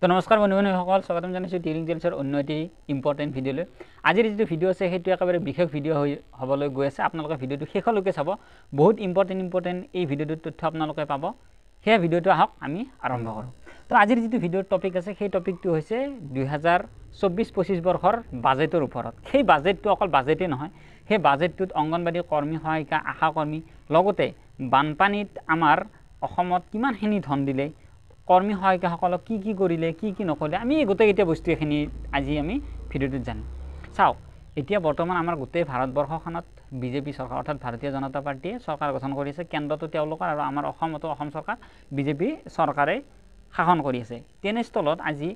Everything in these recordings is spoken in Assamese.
তো নমস্কাৰ বন্ধু-বান্ধৱীসকল, স্বাগতম জনাইছোঁ টিউৰিং টেলছৰ অন্য এটি ইম্পৰ্টেণ্ট ভিডিঅ'লৈ। আজিৰ যিটো ভিডিঅ' আছে সেইটো একেবাৰে বিশেষ ভিডিঅ' হ'বলৈ গৈ আছে। আপোনালোকে ভিডিঅ'টো শেষলৈকে চাব, বহুত ইম্পৰ্টেণ্ট এই ভিডিঅ'টোৰ তথ্য আপোনালোকে পাব। সেই ভিডিঅ'টো আহক আমি আৰম্ভ কৰোঁ। তো আজিৰ যিটো ভিডিঅ'ৰ টপিক আছে সেই টপিকটো হৈছে 2024-25 বৰ্ষৰ বাজেটৰ ওপৰত। সেই বাজেটটো অকল বাজেটেই নহয়, সেই বাজেটটোত অংগনবাড়ী কৰ্মী সহায়িকা, আশা কৰ্মী, লগতে বানপানীত আমাৰ অসমত কিমানখিনি ধন দিলে, কৰ্মী সহায়িকাসকলক কি কৰিলে, কি নকৰিলে, আমি গোটেইকেইটা বস্তু এখিনি আজি আমি ভিডিঅ'টোত জানিম। চাওক, এতিয়া বৰ্তমান আমাৰ গোটেই ভাৰতবৰ্ষখনত বিজেপি চৰকাৰ অৰ্থাৎ ভাৰতীয় জনতা পাৰ্টীয়ে চৰকাৰ গঠন কৰি আছে। কেন্দ্ৰতো তেওঁলোকৰ আৰু আমাৰ অসমতো অসম চৰকাৰ বিজেপি চৰকাৰে শাসন কৰি আছে। তেনেস্থলত আজি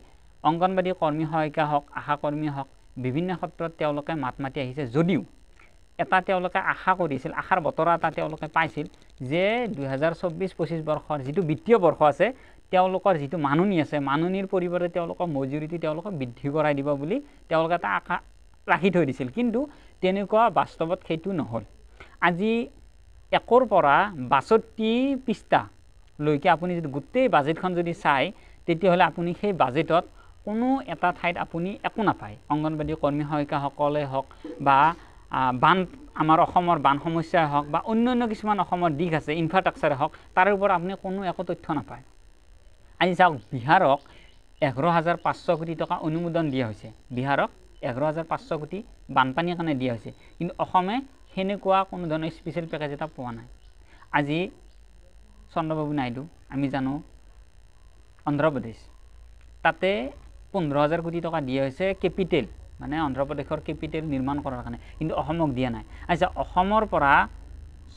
অংগনবাড়ী কৰ্মী সহায়িকা হওক, আশা কৰ্মী হওক, বিভিন্ন ক্ষেত্ৰত তেওঁলোকে মাত মাতি আহিছে। যদিও এটা তেওঁলোকে আশা কৰিছিল, আশাৰ বতৰা এটা তেওঁলোকে পাইছিল যে 2024-25 বৰ্ষৰ যিটো বিত্তীয় বৰ্ষ আছে তেওঁলোকৰ যিটো মাননি আছে, মাননিৰ পৰিৱৰ্তে তেওঁলোকৰ মজুৰিটো তেওঁলোকক বৃদ্ধি কৰাই দিব বুলি তেওঁলোকে এটা আশা ৰাখি থৈ দিছিল। কিন্তু তেনেকুৱা বাস্তৱত সেইটো নহ'ল। আজি 1ৰ পৰা 62 পৃষ্ঠালৈকে আপুনি যদি গোটেই বাজেটখন যদি চায়, তেতিয়াহ'লে আপুনি সেই বাজেটত কোনো এটা ঠাইত আপুনি একো নাপায়। অংগনবাড়ী কৰ্মী সহায়িকাসকলে হওক বা আমাৰ অসমৰ বান সমস্যাই হওক বা অন্যান্য কিছুমান অসমৰ দিশ আছে, ইনফ্ৰাষ্ট্ৰাকচাৰে হওক, তাৰে ওপৰত আপুনি কোনো একো তথ্য নাপায়। আজি চাওক, বিহাৰক 11,500 কোটি টকা অনুমোদন দিয়া হৈছে। বিহাৰক 11,500 কোটি বানপানীৰ কাৰণে দিয়া হৈছে, কিন্তু অসমে সেনেকুৱা কোনো ধৰণৰ স্পেচিয়েল পেকেজ এটা পোৱা নাই। আজি চন্দ্ৰবাবু নাইডু, আমি জানো অন্ধ্ৰপ্ৰদেশ, তাতে 15,000 কোটি টকা দিয়া হৈছে কেপিটেল, মানে অন্ধ্ৰপ্ৰদেশৰ কেপিটেল নিৰ্মাণ কৰাৰ কাৰণে, কিন্তু অসমক দিয়া নাই। আচ্ছা, অসমৰ পৰা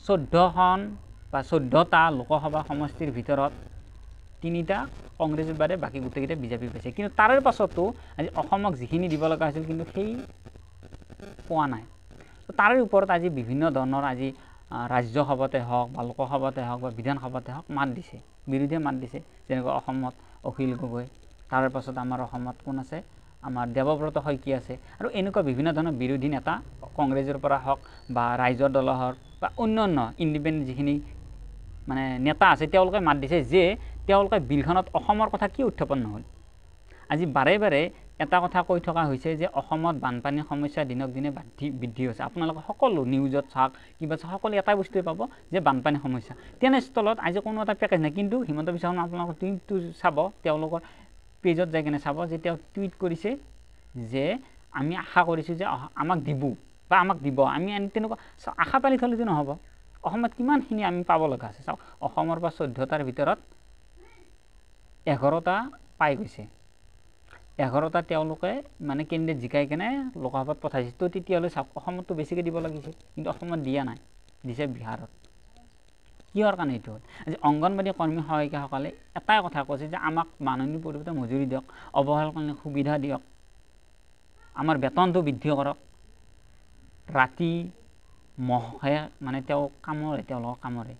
14খন বা 14টা লোকসভা সমষ্টিৰ ভিতৰত 3টা কংগ্ৰেছৰ বাদে বাকী গোটেইকেইটা বিজেপি পাইছে। কিন্তু তাৰে পাছতো আজি অসমক যিখিনি দিব লগা হৈছিল কিন্তু সেই পোৱা নাই। তাৰে ওপৰত আজি বিভিন্ন ধৰণৰ আজি ৰাজ্যসভাতে হওক বা লোকসভাতে হওক বা বিধানসভাতে হওক মাত দিছে, বিৰোধীয়ে মাত দিছে। যেনেকৈ অসমত অখিল গগৈ, তাৰে পাছত আমাৰ অসমত কোন আছে, আমাৰ দেৱব্ৰত শইকীয়া আছে, আৰু এনেকুৱা বিভিন্ন ধৰণৰ বিৰোধী নেতা কংগ্ৰেছৰ পৰা হওক বা ৰাইজৰ দলৰ হওক বা অন্যান্য ইণ্ডিপেণ্ডেণ্ট যিখিনি মানে নেতা আছে, তেওঁলোকে মাত দিছে যে তেওঁলোকে বিলখনত অসমৰ কথা কি উত্থাপন নহ'ল। আজি বাৰে বাৰে এটা কথা কৈ থকা হৈছে যে অসমত বানপানীৰ সমস্যা দিনক দিনে বৃদ্ধি হৈছে। আপোনালোকে সকলো নিউজত চাওক, কিবা চাওক, সকলো এটাই বস্তুৱে পাব যে বানপানীৰ সমস্যা। তেনেস্থলত আজি কোনো এটা পেকেজ নাই। কিন্তু হিমন্ত বিশ্ব শৰ্মা আপোনালোকৰ টুইটটো চাব, তেওঁলোকৰ পেজত যাই কিনে চাব যে তেওঁ টুইট কৰিছে যে আমি আশা কৰিছোঁ যে আমাক দিব বা আমাক দিব। আমি তেনেকুৱা আশা পালি থ'লেতো নহ'ব। অসমত কিমানখিনি আমি পাব লগা আছে। চাওক, অসমৰ পৰা 14টাৰ ভিতৰত 11টা পাই গৈছে। 11টা তেওঁলোকে মানে কেন্দ্ৰীয় জিকাই কেনে লোকসভাত পঠাইছে। তো তেতিয়াহ'লে চাওক, অসমততো বেছিকৈ দিব লাগিছিল, কিন্তু অসমত দিয়া নাই, দিছে বিহাৰত। কিহৰ কাৰণে এইটো হ'ল? আজি অংগনবাড়ী কৰ্মী সহায়িকাসকলে এটাই কথা কৈছে যে আমাক মাননিৰ পৰিৱৰ্তে মজুৰি দিয়ক, অৱহেলাকালীন সুবিধা দিয়ক, আমাৰ বেতনটো বৃদ্ধি কৰক। ৰাতি মহে মানে তেওঁলোকক কামৰে।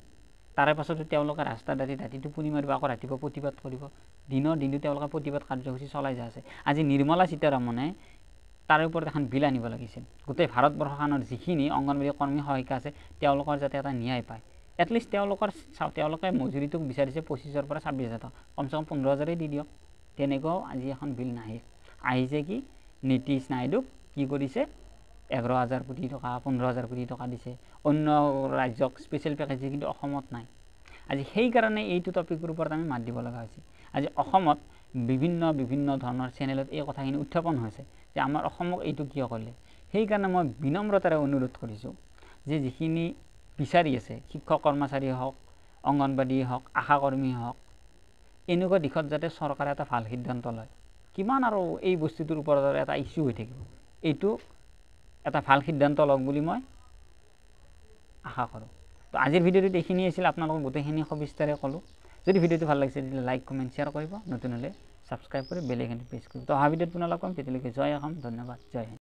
তাৰে পাছতো তেওঁলোকে ৰাস্তাত ৰাতি টোপনি মাৰিব, আকৌ ৰাতিপুৱা প্ৰতিবাদ কৰিব। দিনটো তেওঁলোকে প্ৰতিবাদ কাৰ্যসূচী চলাই যায় আছে। আজি নিৰ্মলা সীতাৰমণে তাৰে ওপৰত এখন বিল আনিব লাগিছিল। গোটেই ভাৰতবৰ্ষখনৰ যিখিনি অংগনবাড়ী কৰ্মী সহায়িকা আছে তেওঁলোকৰ যাতে এটা ন্যায় পায়। এটলিষ্ট তেওঁলোকে মজুৰিটো বিচাৰিছে 25,000 পৰা 26,000 টকা, কমচে কম 15,000 দি দিয়ক। তেনেকুৱাও আজি এখন বিল নাহে। আহিছে কি, নীতিশ নাইডুক কি কৰিছে, 11,000 কোটি টকা 15,000 কোটি টকা দিছে অন্য ৰাজ্যক স্পেচিয়েল পেকেজ, কিন্তু অসমত নাই। আজি সেইকাৰণে এইটো টপিকৰ ওপৰত আমি মাত দিব লগা হৈছে। আজি অসমত বিভিন্ন ধৰণৰ চেনেলত এই কথাখিনি উত্থাপন হৈছে যে আমাৰ অসমক এইটো কিয় কৰিলে। সেইকাৰণে মই বিনম্ৰতাৰে অনুৰোধ কৰিছোঁ যে যিখিনি বিচাৰি আছে, শিক্ষক কৰ্মচাৰী হওক, অংগনবাড়ী হওক, আশা কৰ্মী হওক, এনেকুৱা দিশত যাতে চৰকাৰে এটা ভাল সিদ্ধান্ত লয়। কিমান আৰু এই বস্তুটোৰ ওপৰত এটা ইছ্যু হৈ থাকিব, এইটো এটা ভাল সিদ্ধান্ত লওক বুলি মই আশা কৰোঁ। তো আজিৰ ভিডিঅ'টোত এইখিনি আছিল, আপোনালোকক গোটেইখিনি সবিস্তাৰে ক'লোঁ। যদি ভিডিঅ'টো ভাল লাগিছে তেতিয়াহ'লে লাইক, কমেণ্ট, শ্বেয়াৰ কৰিব। নতুন হ'লে ছাবস্ক্ৰাইব কৰি বেল আইকনটো প্ৰেছ কৰিব। তো অহা ভিডিঅ'ত পুনৰ লগ পাম, তেতিয়ালৈকে জয় অসম, ধন্যবাদ, জয় হিন্দ।